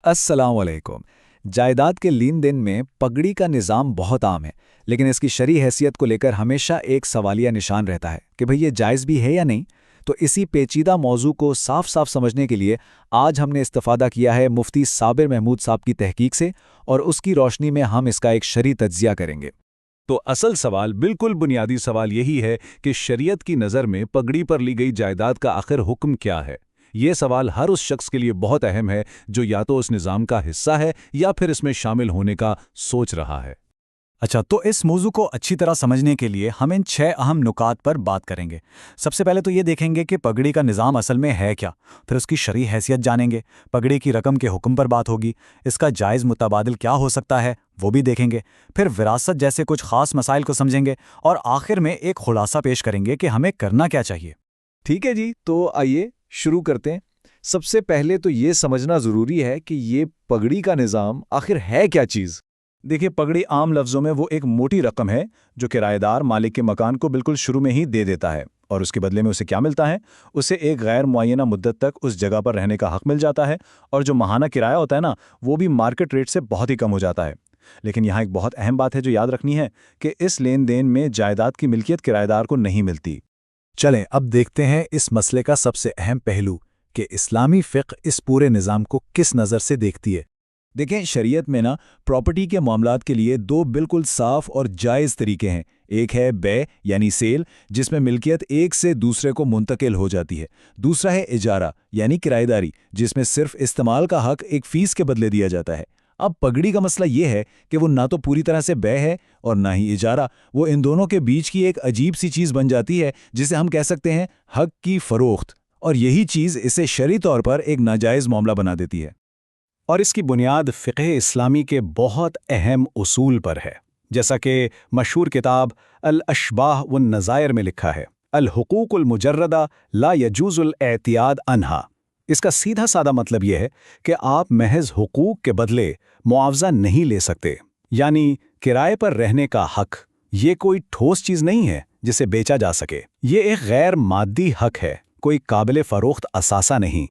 अस्सलाम वालेकुम। जायदाद के लेन देन में पगड़ी का निज़ाम बहुत आम है, लेकिन इसकी शरई हैसियत को लेकर हमेशा एक सवालिया निशान रहता है कि भई ये जायज़ भी है या नहीं। तो इसी पेचीदा मौजू को साफ साफ समझने के लिए आज हमने इस्तिफ़ादा किया है मुफ्ती साबिर महमूद साहब की तहकीक से, और उसकी रोशनी में हम इसका एक शरई तज्ज़िया करेंगे। तो असल सवाल, बिल्कुल बुनियादी सवाल यही है कि शरीयत की नज़र में पगड़ी पर ली गई जायदाद का आखिर हुक्म क्या है। ये सवाल हर उस शख्स के लिए बहुत अहम है जो या तो उस निज़ाम का हिस्सा है या फिर इसमें शामिल होने का सोच रहा है। अच्छा, तो इस मौजू को अच्छी तरह समझने के लिए हम इन 6 अहम नुकात पर बात करेंगे। सबसे पहले तो ये देखेंगे कि पगड़ी का निज़ाम असल में है क्या, फिर उसकी शरई हैसियत जानेंगे, पगड़ी की रकम के हुक्म पर बात होगी, इसका जायज़ मुतबादिल क्या हो सकता है वो भी देखेंगे, फिर विरासत जैसे कुछ ख़ास मसाइल को समझेंगे और आखिर में एक खुलासा पेश करेंगे कि हमें करना क्या चाहिए। ठीक है जी, तो आइए शुरू करते हैं। सबसे पहले तो ये समझना ज़रूरी है कि ये पगड़ी का निज़ाम आखिर है क्या चीज़। देखिए, पगड़ी आम लफ्ज़ों में वो एक मोटी रकम है जो किराएदार मालिक के मकान को बिल्कुल शुरू में ही दे देता है, और उसके बदले में उसे क्या मिलता है? उसे एक गैर मुअय्यना मुद्दत तक उस जगह पर रहने का हक मिल जाता है, और जो माहाना किराया होता है ना, वो भी मार्केट रेट से बहुत ही कम हो जाता है। लेकिन यहाँ एक बहुत अहम बात है जो याद रखनी है कि इस लेन देन में जायदाद की मिल्कियत किराएदार को नहीं मिलती। चलें अब देखते हैं इस मसले का सबसे अहम पहलू कि इस्लामी फ़िक़्ह इस पूरे निज़ाम को किस नज़र से देखती है। देखें, शरीयत में ना प्रॉपर्टी के मामलात के लिए दो बिल्कुल साफ और जायज़ तरीके हैं। एक है बै यानी सेल, जिसमें मिल्कियत एक से दूसरे को मुंतकिल हो जाती है। दूसरा है इजारा यानी किराएदारी, जिसमें सिर्फ इस्तेमाल का हक एक फ़ीस के बदले दिया जाता है। अब पगड़ी का मसला ये है कि वो ना तो पूरी तरह से बै है और ना ही इजारा। वो इन दोनों के बीच की एक अजीब सी चीज़ बन जाती है जिसे हम कह सकते हैं हक की फ़रोख्त, और यही चीज़ इसे शरई तौर पर एक नाजायज़ मामला बना देती है। और इसकी बुनियाद फ़िक़्ह इस्लामी के बहुत अहम उसूल पर है, जैसा कि मशहूर किताब अल-अशबाह वन नज़ायर में लिखा है, अल-हुकूकुल मुजर्रदा ला यजूज़ुल एतियाद अन्हा। इसका सीधा सादा मतलब यह है कि आप महज हुकूक के बदले मुआवजा नहीं ले सकते। यानी किराए पर रहने का हक ये कोई ठोस चीज़ नहीं है जिसे बेचा जा सके। ये एक गैर मादी हक है, कोई काबिल फ़रोख्त असासा नहीं।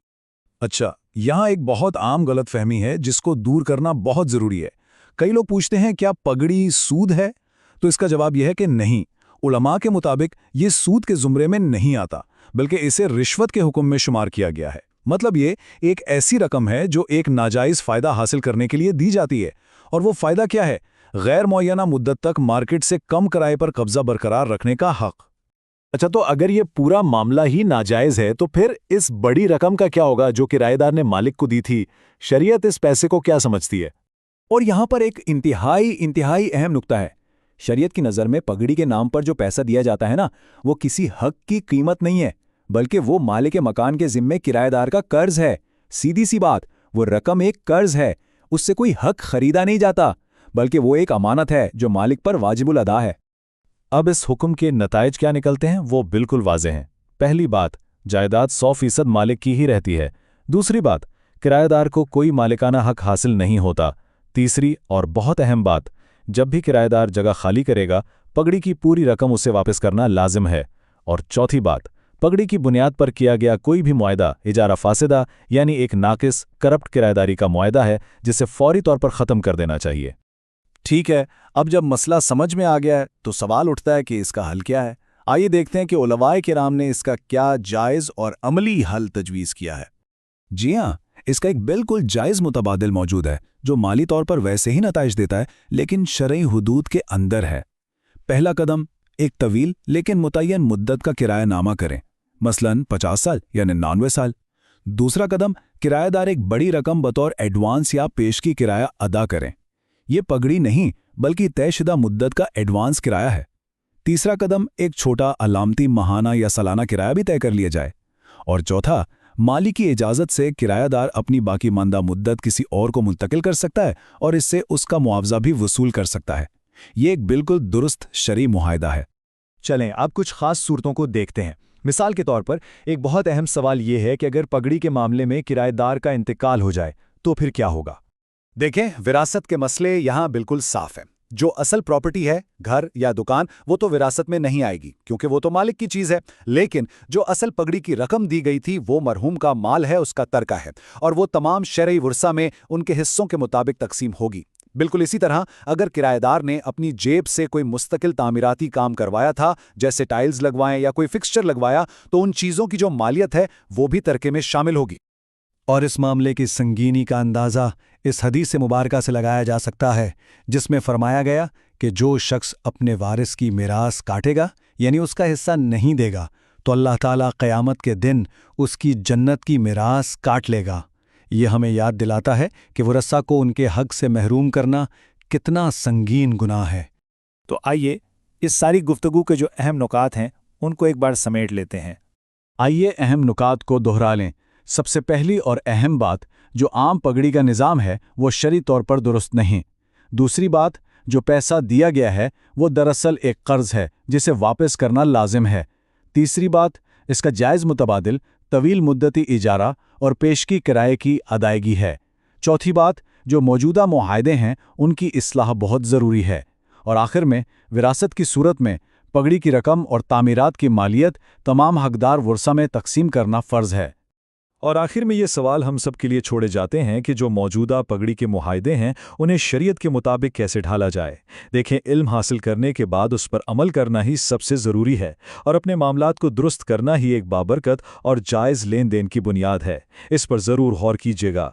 अच्छा, यहाँ एक बहुत आम गलतफहमी है जिसको दूर करना बहुत ज़रूरी है। कई लोग पूछते हैं क्या पगड़ी सूद है? तो इसका जवाब यह है कि नहीं। उलमा के मुताबिक ये सूद के ज़ुमरे में नहीं आता, बल्कि इसे रिश्वत के हुक्म में शुमार किया गया है। मतलब ये एक ऐसी रकम है जो एक नाजायज़ फ़ायदा हासिल करने के लिए दी जाती है, और वो फ़ायदा क्या है? गैर मुअय्यना मुद्दत तक मार्केट से कम किराए पर कब्ज़ा बरकरार रखने का हक। अच्छा, तो अगर ये पूरा मामला ही नाजायज़ है तो फिर इस बड़ी रकम का क्या होगा जो किराएदार ने मालिक को दी थी? शरीयत इस पैसे को क्या समझती है? और यहाँ पर एक इंतहाई अहम नुक्ता है। शरीयत की नज़र में पगड़ी के नाम पर जो पैसा दिया जाता है ना, वो किसी हक की कीमत नहीं है, बल्कि वो मालिक के मकान के ज़िम्मे किराएदार का कर्ज है। सीधी सी बात, वो रकम एक कर्ज है, उससे कोई हक खरीदा नहीं जाता, बल्कि वो एक अमानत है जो मालिक पर वाजिबुल अदा है। अब इस हुक्म के नताइज क्या निकलते हैं वो बिल्कुल वाज़ेह हैं। पहली बात, जायदाद 100% मालिक की ही रहती है। दूसरी बात, किराएदार को कोई मालिकाना हक हासिल नहीं होता। तीसरी और बहुत अहम बात, जब भी किराएदार जगह खाली करेगा, पगड़ी की पूरी रकम उसे वापस करना लाजिम है। और चौथी बात, पगड़ी की बुनियाद पर किया गया कोई भी मुआहदा इजारा फासिदा यानी एक नाकिस करप्ट किराएदारी का मुआहदा है जिसे फौरी तौर पर ख़त्म कर देना चाहिए। ठीक है, अब जब मसला समझ में आ गया है तो सवाल उठता है कि इसका हल क्या है। आइए देखते हैं कि उलमाए किराम ने इसका क्या जायज़ और अमली हल तजवीज़ किया है। जी हाँ, इसका एक बिल्कुल जायज़ मुतबादिल मौजूद है जो माली तौर पर वैसे ही नताइज देता है, लेकिन शरई हुदूद के अंदर है। पहला कदम, एक तवील लेकिन मुतय्यन मुद्दत का किराया नामा करें, मसलन 50 साल या 99 साल। दूसरा कदम, किराएदार एक बड़ी रकम बतौर एडवांस या पेशगी किराया अदा करें। ये पगड़ी नहीं बल्कि तयशुदा मुद्दत का एडवांस किराया है। तीसरा कदम, एक छोटा अलामती माहाना या सालाना किराया भी तय कर लिया जाए। और चौथा, माली की इजाज़त से किरायादार अपनी बाकी मानदा मुद्दत किसी और को मुंतकिल कर सकता है और इससे उसका मुआवजा भी वसूल कर सकता है। ये एक बिल्कुल दुरुस्त शरई मुआहदा है। चलें अब कुछ खास सूरतों को देखते हैं। मिसाल के तौर पर एक बहुत अहम सवाल ये है कि अगर पगड़ी के मामले में किराएदार का इंतकाल हो जाए तो फिर क्या होगा। देखें, विरासत के मसले यहाँ बिल्कुल साफ हैं। जो असल प्रॉपर्टी है, घर या दुकान, वो तो विरासत में नहीं आएगी क्योंकि वो तो मालिक की चीज है। लेकिन जो असल पगड़ी की रकम दी गई थी वो मरहूम का माल है, उसका तरका है, और वो तमाम शरई वुरसा में उनके हिस्सों के मुताबिक तकसीम होगी। बिल्कुल इसी तरह अगर किराएदार ने अपनी जेब से कोई मुस्तकिल तामीराती काम करवाया था, जैसे टाइल्स लगवाएं या कोई फिक्सचर लगवाया, तो उन चीज़ों की जो मालियत है वो भी तरके में शामिल होगी। और इस मामले की संगीनी का अंदाज़ा इस हदीस मुबारका से लगाया जा सकता है जिसमें फरमाया गया कि जो शख्स अपने वारिस की मिरास काटेगा, यानी उसका हिस्सा नहीं देगा, तो अल्लाह ताला क़यामत के दिन उसकी जन्नत की मिरास काट लेगा। ये हमें याद दिलाता है कि वरसा को उनके हक से महरूम करना कितना संगीन गुनाह है। तो आइए इस सारी गुफ्तगू के जो अहम नुकात हैं उनको एक बार समेट लेते हैं। आइए अहम नुकात को दोहरा लें। सबसे पहली और अहम बात, जो आम पगड़ी का निज़ाम है वो शरई तौर पर दुरुस्त नहीं। दूसरी बात, जो पैसा दिया गया है वो दरअसल एक कर्ज है जिसे वापस करना लाजिम है। तीसरी बात, इसका जायज़ मुतबादिल, तवील मुद्दती इजारा और पेशगी किराए की अदायगी है। चौथी बात, जो मौजूदा मुआहदे हैं उनकी इस्लाह बहुत ज़रूरी है। और आखिर में, विरासत की सूरत में पगड़ी की रकम और तामीरात की मालियत तमाम हकदार वरसा में तकसीम करना फ़र्ज़ है। और आखिर में ये सवाल हम सब के लिए छोड़े जाते हैं कि जो मौजूदा पगड़ी के मुआहदे हैं उन्हें शरीयत के मुताबिक कैसे ढाला जाए। देखें, इल्म हासिल करने के बाद उस पर अमल करना ही सबसे ज़रूरी है, और अपने मामलात को दुरुस्त करना ही एक बाबरकत और जायज़ लेन देन की बुनियाद है। इस पर ज़रूर गौर कीजिएगा।